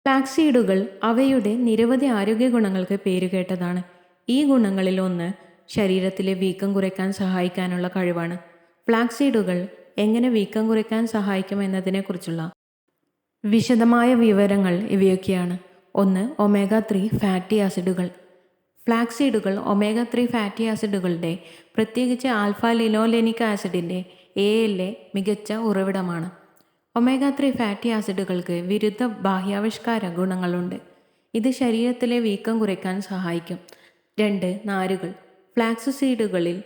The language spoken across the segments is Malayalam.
ഫ്ലാക്സീഡുകൾ അവയുടെ നിരവധി ആരോഗ്യ ഗുണങ്ങൾക്ക് പേരുകേട്ടതാണ്. ഈ ഗുണങ്ങളിൽ ഒന്ന് ശരീരത്തിലെ വീക്കം കുറയ്ക്കാൻ സഹായിക്കാനുള്ള കഴിവാണ്. ഫ്ലാക്സീഡുകൾ എങ്ങനെ വീക്കം കുറയ്ക്കാൻ സഹായിക്കും എന്നതിനെക്കുറിച്ചുള്ള വിശദമായ വിവരങ്ങൾ ഇവയൊക്കെയാണ്. 1. ഒമേഗ 3 ഫാറ്റി ആസിഡുകൾ. ഫ്ലാക്സീഡുകൾ ഒമേഗ 3 ഫാറ്റി ആസിഡുകളുടെ, പ്രത്യേകിച്ച് ആൽഫ ലിനോലെനിക് ആസിഡിൻ്റെ ALA മികച്ച ഉറവിടമാണ്. ഒമേഗ 3 ഫാറ്റി ആസിഡുകൾക്ക് വിരുദ്ധ ബാഹ്യാവിഷ്കാര ഗുണങ്ങളുണ്ട്. ഇത് ശരീരത്തിലെ വീക്കം കുറയ്ക്കാൻ സഹായിക്കും. 2. നാരുകൾ. ഫ്ലാക്സ് സീഡുകളിൽ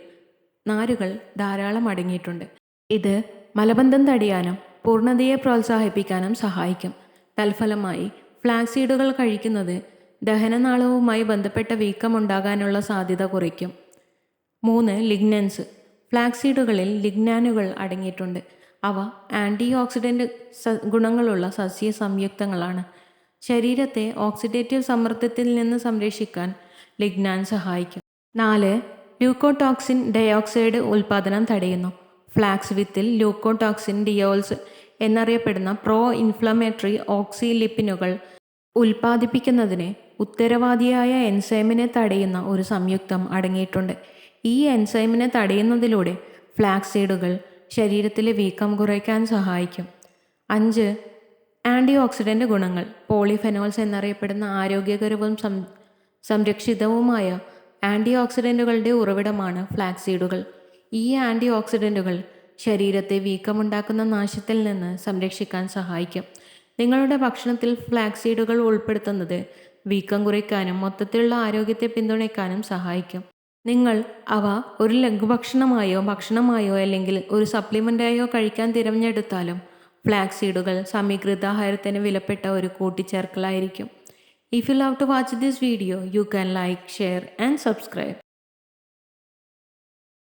നാരുകൾ ധാരാളം അടങ്ങിയിട്ടുണ്ട്. ഇത് മലബന്ധം തടയാനും പൂർണ്ണതയെ പ്രോത്സാഹിപ്പിക്കാനും സഹായിക്കും. തൽഫലമായി ഫ്ലാക്സീഡുകൾ കഴിക്കുന്നത് ദഹനനാളവുമായി ബന്ധപ്പെട്ട വീക്കമുണ്ടാകാനുള്ള സാധ്യത കുറയ്ക്കും. 3. ലിഗ്നൻസ്. ഫ്ലാക്സീഡുകളിൽ ലിഗ്നാനുകൾ അടങ്ങിയിട്ടുണ്ട്. അവ ആൻറ്റി ഓക്സിഡൻ്റ് ഗുണങ്ങളുള്ള സസ്യ സംയുക്തങ്ങളാണ്. ശരീരത്തെ ഓക്സിഡേറ്റീവ് സമ്മർദ്ദത്തിൽ നിന്ന് സംരക്ഷിക്കാൻ ലിഗ്നാൻ സഹായിക്കും. 4. ല്യൂക്കോടോക്സിൻ ഡയോക്സൈഡ് ഉൽപ്പാദനം തടയുന്നു. ഫ്ലാക്സ് വിത്തിൽ ല്യൂക്കോടോക്സിൻ ഡിയോൾസ് എന്നറിയപ്പെടുന്ന പ്രോ ഇൻഫ്ലമേറ്ററി ഓക്സിലിപ്പിനുകൾ ഉൽപ്പാദിപ്പിക്കുന്നതിന് ഉത്തരവാദിയായ എൻസൈമിനെ തടയുന്ന ഒരു സംയുക്തം അടങ്ങിയിട്ടുണ്ട്. ഈ എൻസൈമിനെ തടയുന്നതിലൂടെ ഫ്ലാക്സീഡുകൾ ശരീരത്തിലെ വീക്കം കുറയ്ക്കാൻ സഹായിക്കും. 5. ആൻറ്റി ഓക്സിഡൻ്റ് ഗുണങ്ങൾ. പോളിഫെനോൾസ് എന്നറിയപ്പെടുന്ന ആരോഗ്യകരവും സംരക്ഷിതവുമായ ആൻറ്റി ഓക്സിഡൻറ്റുകളുടെ ഉറവിടമാണ് ഫ്ലാക്സീഡുകൾ. ഈ ആൻറ്റി ഓക്സിഡൻറ്റുകൾ ശരീരത്തെ വീക്കമുണ്ടാക്കുന്ന നാശത്തിൽ നിന്ന് സംരക്ഷിക്കാൻ സഹായിക്കും. നിങ്ങളുടെ ഭക്ഷണത്തിൽ ഫ്ലാക്സീഡുകൾ ഉൾപ്പെടുത്തുന്നത് വീക്കം കുറയ്ക്കാനും മൊത്തത്തിലുള്ള ആരോഗ്യത്തെ പിന്തുണയ്ക്കാനും സഹായിക്കും. നിങ്ങൾ അവ ഒരു ഭക്ഷണമായോ അല്ലെങ്കിൽ ഒരു സപ്ലിമെൻ്റായോ കഴിക്കാൻ തിരഞ്ഞെടുത്താലും ഫ്ലാക്സീഡുകൾ സമീകൃതാഹാരത്തിന് വിലപ്പെട്ട ഒരു കൂട്ടിച്ചേർക്കലായിരിക്കും. If you love to watch this video, you can like, share and subscribe.